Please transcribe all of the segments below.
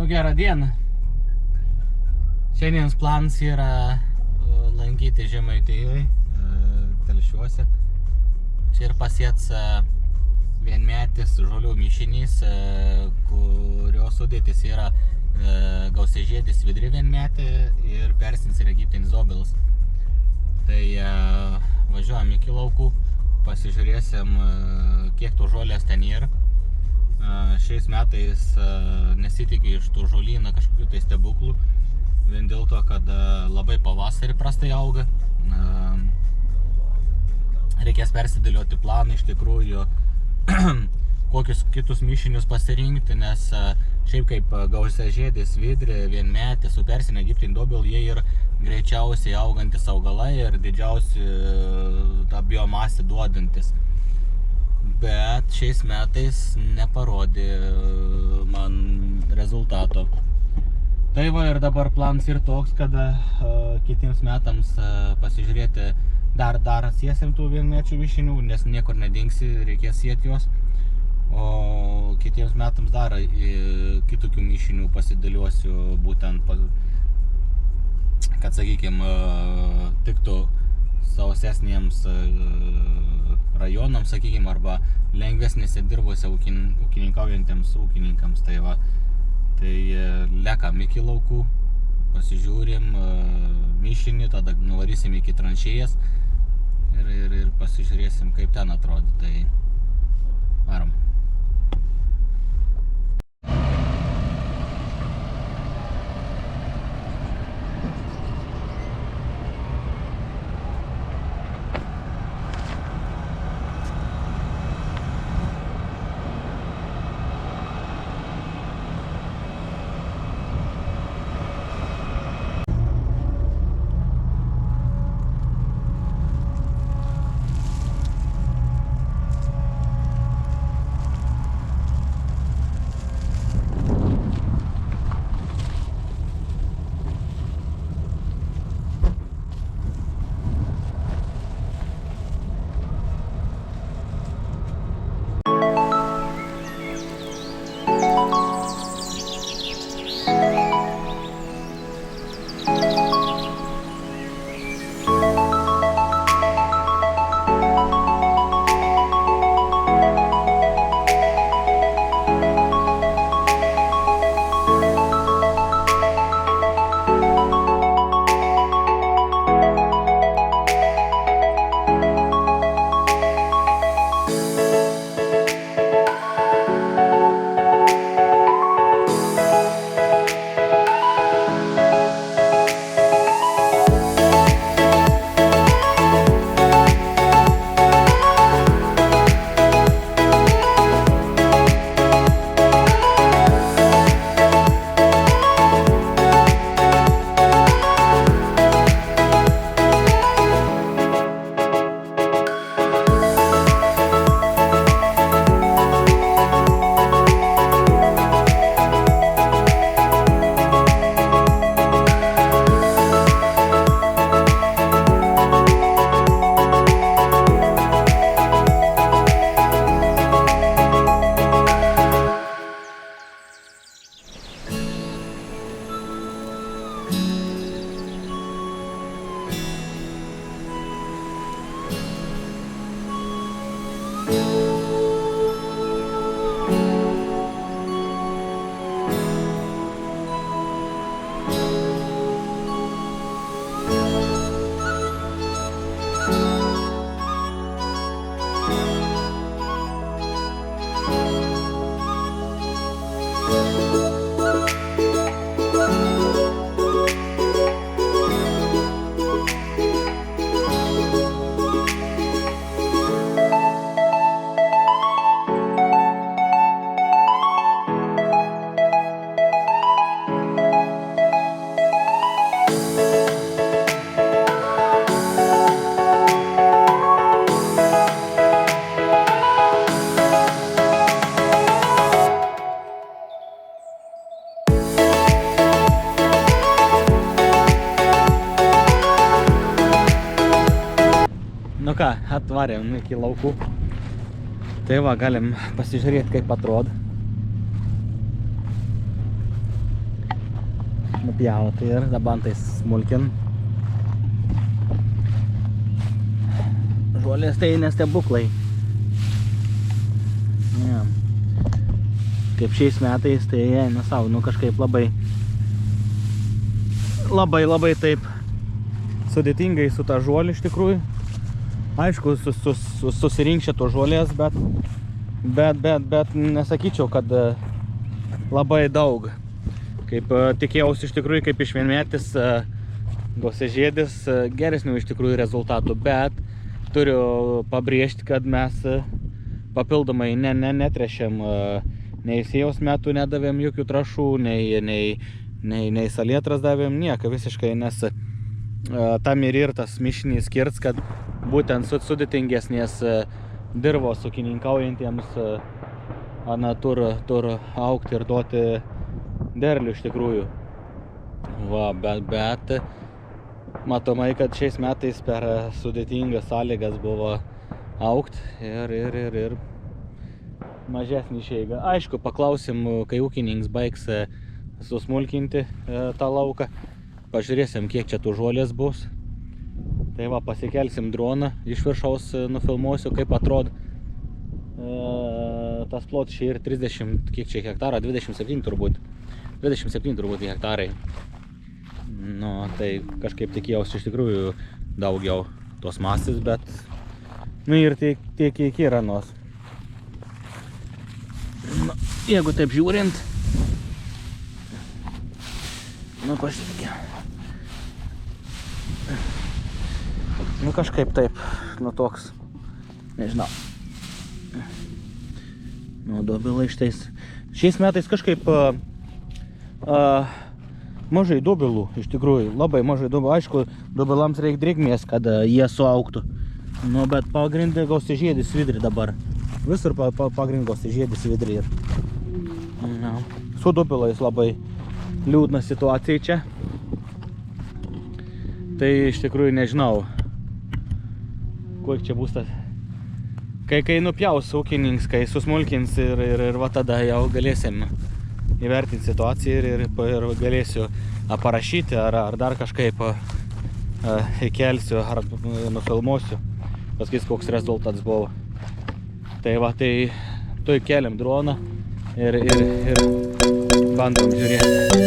Gerą dieną. Šiandienos planas yra lankyti Žemaitijoje, Telšiuose. Čia ir pasieks vienmetis žolių mišinys, kurio sudėtis yra gausiažiedis vidri vienmetė ir persins ir egiptinis obelis. Tai važiuojam iki laukų, pasižiūrėsim, kiek tų žolės ten yra. Šiais metais nesitikiu iš tų žolynų kažkokių tai stebuklų, vien dėl to, kad labai pavasarį prastai auga. Reikės persidėlioti planą iš tikrųjų, kokius kitus mišinius pasirinkti, nes šiaip kaip gausiažiedis vidrė, vienmetė su persiniu egiptiniu obeliu, jie yra greičiausiai augantis augalai ir didžiausi tą biomasę duodantis. Bet šiais metais neparodė man rezultato. Tai va ir dabar planas ir toks, kad kitiems metams pasižiūrėti, dar siesim tų vienmečių mišinių, nes niekur nedingsi, reikės sieti juos. O kitiems metams dar kitokių mišinių pasidėliosiu, būtent, kad, sakykime, tiktų sausesniems rajonams, sakykime, arba lengvesnėse dirvose ūkininkaujantiems ūkininkams. Tai va, tai lekam iki laukų, pasižiūrim mišinį, tada nuvarysim iki tranšėjas ir pasižiūrėsim, kaip ten atrodo. Tai varom. Nu ką, atvarėm iki laukų. Tai va, galim pasižiūrėti, kaip atrodo. nupjauti ir dabar tai smulkin. Žolės tai nestebuklai. Ja. Kaip šiais metais, tai eina savo, nu kažkaip labai taip sudėtingai su ta žolė iš tikrųjų. Aišku, susirinkščia to žolės, bet nesakyčiau, kad labai daug. Kaip tikėjausi iš tikrųjų, kaip iš vienmetis gausiažiedis geresnių iš tikrųjų rezultatų, bet turiu pabrėžti, kad mes papildomai netręšėm, nei sėjaus metų nedavėm jokių trąšų, nei salietras davėm, nieko visiškai, nes tam ir tas mišinys skirts, kad būtent sudėtingesnės dirvos ūkininkaujantiems tur augti ir duoti derlių iš tikrųjų. Va, bet matomai, kad šiais metais per sudėtingas sąlygas buvo augt ir mažesnį išeiga. Aišku, paklausim, kai ūkininkas baigs susmulkinti tą lauką, pažiūrėsim, kiek čia tų žolės bus. Tai va, pasikelsim droną, iš viršaus nufilmuosiu, kaip atrodo tas plotas čia ir 30, kiek čia hektarą, 27 turbūt. 27 turbūt hektarai. Nu, tai kažkaip tikėjausi iš tikrųjų daugiau tos masės, bet nu ir tiek kiek yra nos. Nu, jeigu taip žiūrint, nu pasitikė. Nu kažkaip taip, nu toks, nežinau. Nu, dobilai šitais. Šiais metais kažkaip mažai dobilų, iš tikrųjų, labai mažai dobilų. Aišku, dobilams reikia drėgmės, kad jie suaugtų. Nu, bet pagrindė gausiažiedis vidrį dabar. Visur pagrindė gausiažiedis vidrį. Su dobilais labai liūdna situacija čia. Tai iš tikrųjų nežinau, kokie čia bus tas. Kai nupjaus ūkininkas, kai susmulkins ir va tada jau galėsim įvertinti situaciją ir galėsiu parašyti ar dar kažkaip įkelsiu ar nufilmuosiu, pasakys, koks rezultatas buvo. Tai va, tai tu įkeliam droną ir bandom žiūrėti.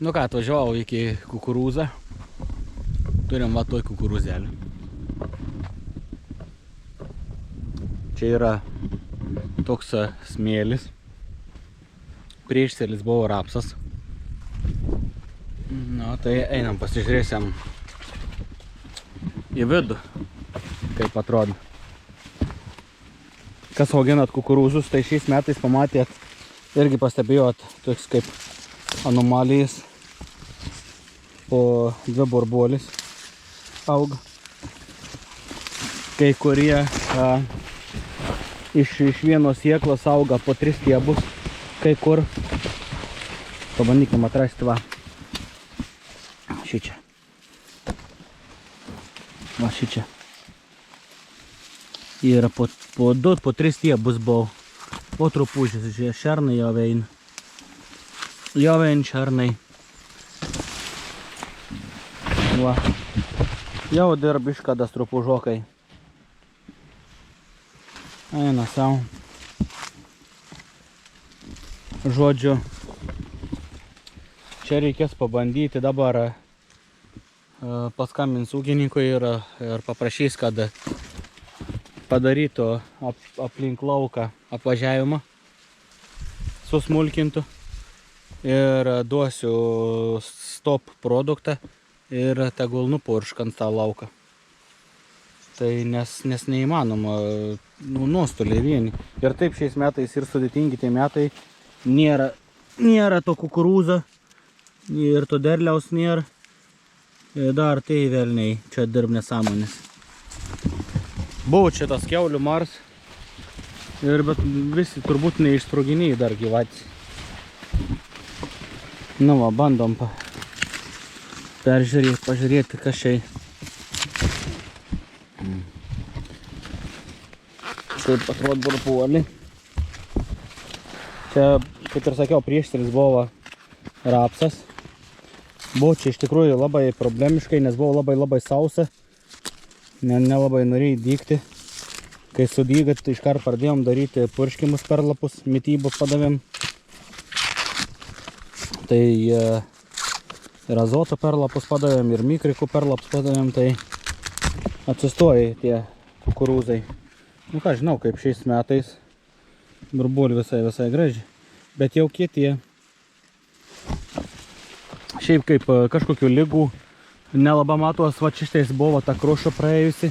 Nu ką, atvažiavau iki kukurūzą. Turim va toj kukurūzelį. Čia yra toks smėlis. Priešsėlis buvo rapsas. Nu, tai einam pasižiūrėsim į vidų, kaip atrodo. Kas auginat kukurūzus, tai šiais metais pamatėt, irgi pastebėjot toks kaip anomalijas. Po 2 burbuolis auga. Kai kurie iš vienos sieklos auga po 3 stiebus. Kai kur. Pabandykim atrasti va. Šičia. Va šičia. Yra po 2, po 3 stiebus buvo. Po trupučius, žiūrėjau, šernai jau eina. Jau eina šernai. Va. Jau dirbiška das trupužokai. Eina savo. Žodžiu, čia reikės pabandyti dabar paskambins ūkininkui ir paprašys, kad padarytų aplink lauką apvažiavimą, susmulkintų ir duosiu stop produktą ir tegul nupuršk ant tą lauką. Tai nes neįmanoma, nuostoliai vieni. Ir taip šiais metais ir sudėtingi tie metai, nėra to kukurūzo ir to derliaus nėra. Dar tai velniai, čia dirb nesąmonės. Buvo čia tas kiaulių mars. Bet visi turbūt neišsproginiai dar gyvatys. Nu va, bandom pažiūrėti, kas čia. Taip atrodo burbuoliai. Čia, kaip ir sakiau, priešteris buvo rapsas. Buvo čia iš tikrųjų labai problemiškai, nes buvo labai sausa. Nelabai norėjai dygti. Kai sudygat, tai iškart pradėjom daryti purškimus perlapus, mitybos padavėm. Tai ir azoto perlapus padavėm, ir mikrikų perlapus padavėm, tai atsistoja tie kukurūzai. Nu ką, žinau, kaip šiais metais burbuolių visai graži, bet jau kietie. Šiaip kaip kažkokių lygų nelabai matos, va šitais buvo ta kruša praėjusi,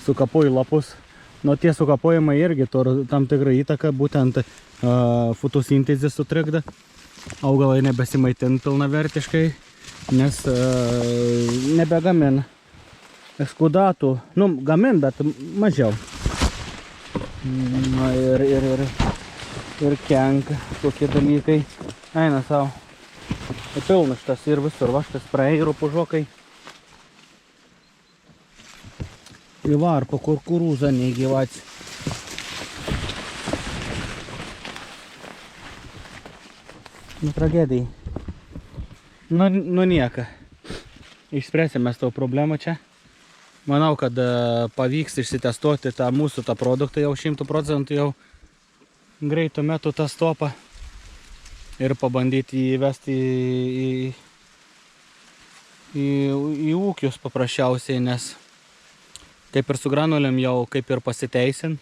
sukapoju lapus. Nu tie sukapojimai irgi tam tikrą įtaką, būtent fotosintezė sutrikda. Augalai nebesimaitin pilnavertiškai, nes nebegamin ekskudatų. Nu, gamin, bet mažiau. Na, ir kenka tokie dalykai. Eina savo. Pilnas šitas ir visur, va šitas praeiro pužokai. Įvar po kukurūzą neįgyvats. Nu, tragedijai. Nu nieka. Išspręsime tavo problemą čia. Manau, kad pavyks išsitestuoti tą mūsų produktą jau 100% jau greitų metų tą stopą. Ir pabandyti jį įvesti į ūkius paprasčiausiai, nes kaip ir su granulėm jau kaip ir pasiteisin.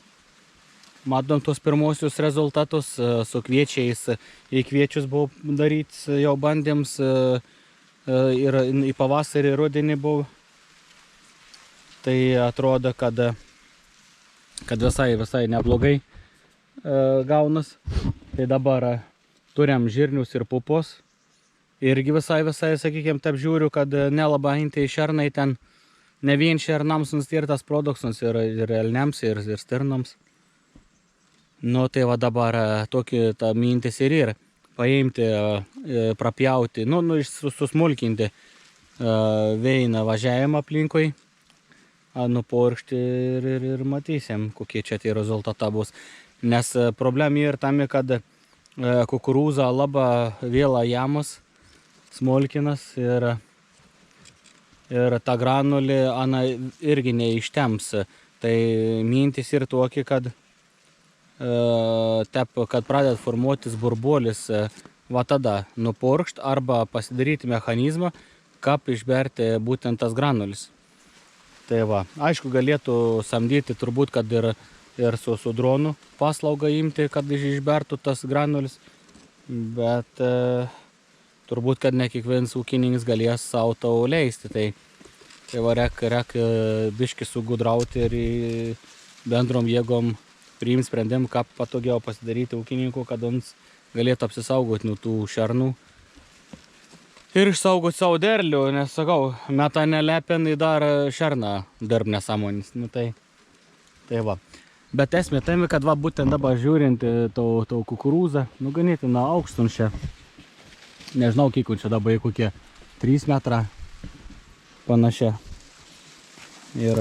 Matom tos pirmosius rezultatus, su kviečiais į kviečius buvo darytis jau bandėms ir į pavasarį rudenį buvo. Tai atrodo, kad visai neblogai gaunas. Tai dabar turim žirnius ir pupos. Irgi visai, sakykime, taip žiūriu, kad nelabai tai šernai ten ne vien šernams nustirtas produktas, ir elniams, ir stirnams. Nu tai va dabar tokia ta mintis ir yra. Paimti, prapjauti, susmulkinti veiną važiavimą aplinkui, nupurkšti ir matysim, kokie čia tie rezultatai bus. Nes problema yra tame, kad kukurūza labai vėla jamas, smulkinas ir ta granulė irgi neištems. Tai mintis ir tokia, kad pradeda formuotis burbuolis, va tada nupurkšt arba pasidaryti mechanizmą, kaip išberti būtent tas granulis. Tai va, aišku, galėtų samdyti turbūt, kad ir su dronu paslaugą imti, kad išbertų tas granulis, bet turbūt, kad ne kiekvienas ūkininkas galės savo tau leisti. Tai va, rek biškį sugudrauti ir bendrom jėgom priimt sprendimą, ką patogiau pasidaryti ūkininkų, kad jums galėtų apsisaugoti nuo tų šernų. Ir išsaugoti savo derlių, nes, sakau, metą nelepinai dar šerną dirb nesąmonės. Nu, tai va. Bet esmė tai, kad va, būtent dabar žiūrint tau kukurūzą, ganėtina aukštun čia. Nežinau, kiek čia dabar kokie 3 metrą panašia. Ir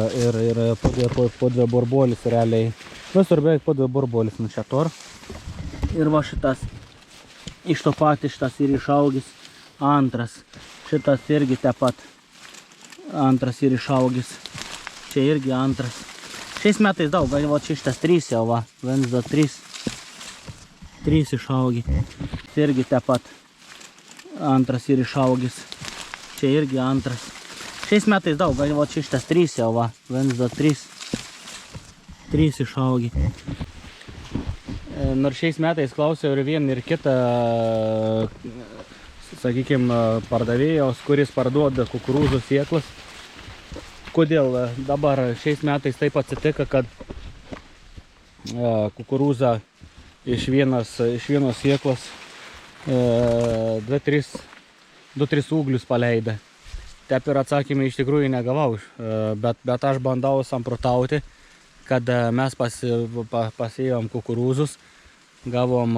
po 2 burbuolis realiai. Visur beveik po 2 burbuolis nu čia tor. Ir va šitas, iš to pat šitas ir išaugis. Antras, šitas irgi taip pat antras ir išaugis. Čia irgi antras. Šiais metais daug, gal va čia šitas 3 jau va. 1, 2, 3. 3 išaugi. Čia irgi taip pat antras ir išaugis. Čia irgi antras. Šiais metais daug, gal va čia šitas 3 jau va. 1, 2, 3. 3 išaugi. Nors šiais metais klausiau ir vieną ir kitą, sakykime, pardavėjos, kuris parduoda kukurūzų sėklas. Kodėl dabar šiais metais taip atsitika, kad kukurūza iš vienos sėklos 2-3 ūglius paleidę. Tep ir atsakymai iš tikrųjų negavau, bet aš bandau samprotauti, kad mes pasėjom kukurūzus, gavom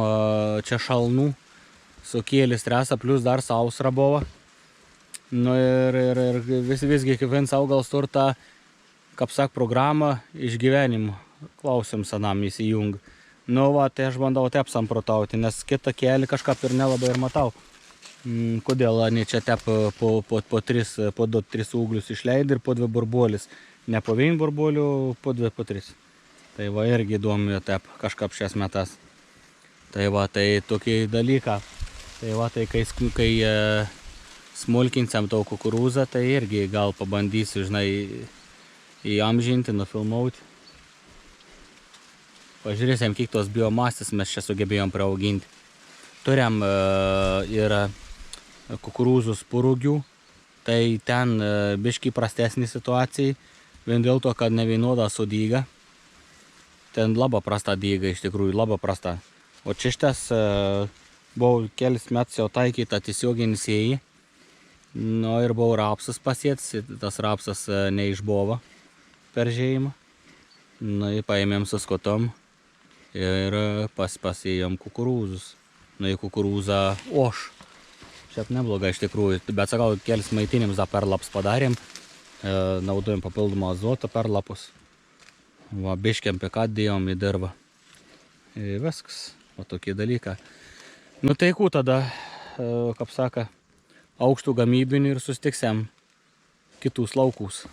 čia šalnų, sukėlė stresą, plus dar sausra buvo. Nu ir visgi kiekvienas augalas turi tą, kaip sak, programą išgyvenimo klausim senam įsijung. Nu va, tai aš bandau tep samprotauti, nes kitą kelį kažką ir nelabai ir matau. Kodėl ne čia tep po 2-3 ūglius išleidai ir po 2 burbuolis. Ne po 1 burbuolių, po 2, po 3. Tai va irgi įdomu tep kažkaip šias metas. Tai va, tai tokį dalyką. Tai va, tai kai smulkinsiam tau kukurūzą, tai irgi gal pabandysiu, žinai, įamžinti, nufilmauti. Pažiūrėsim, kiek tos biomasės mes čia sugebėjom priauginti. Turim ir kukurūzų spurūgių, tai ten biškį prastesnė situacija, vien dėl to, kad nevienoda su dyga. Ten labai prasta dyga, iš tikrųjų, labai prasta. O čia šitas buvo kelis metus jau taikyta tiesioginį sėjį. Nu ir buvo rapsas pasėtas, tas rapsas neišbuvo per žėjimą. Nu ir paėmėm su skotom ir pasėjom kukurūzus. Nu į kukurūzą oš. Šiaip neblogai iš tikrųjų, bet sakau, kelis maitinims dar perlaps padarėm. Naudojom papildomą azotą perlapus. Va, biškiam pikat dėjom į dirvą. Ir viskas, va tokie dalykai. Nu tai kų tada, kaip saka, aukštų gamybinių ir sustiksim kitus laukus.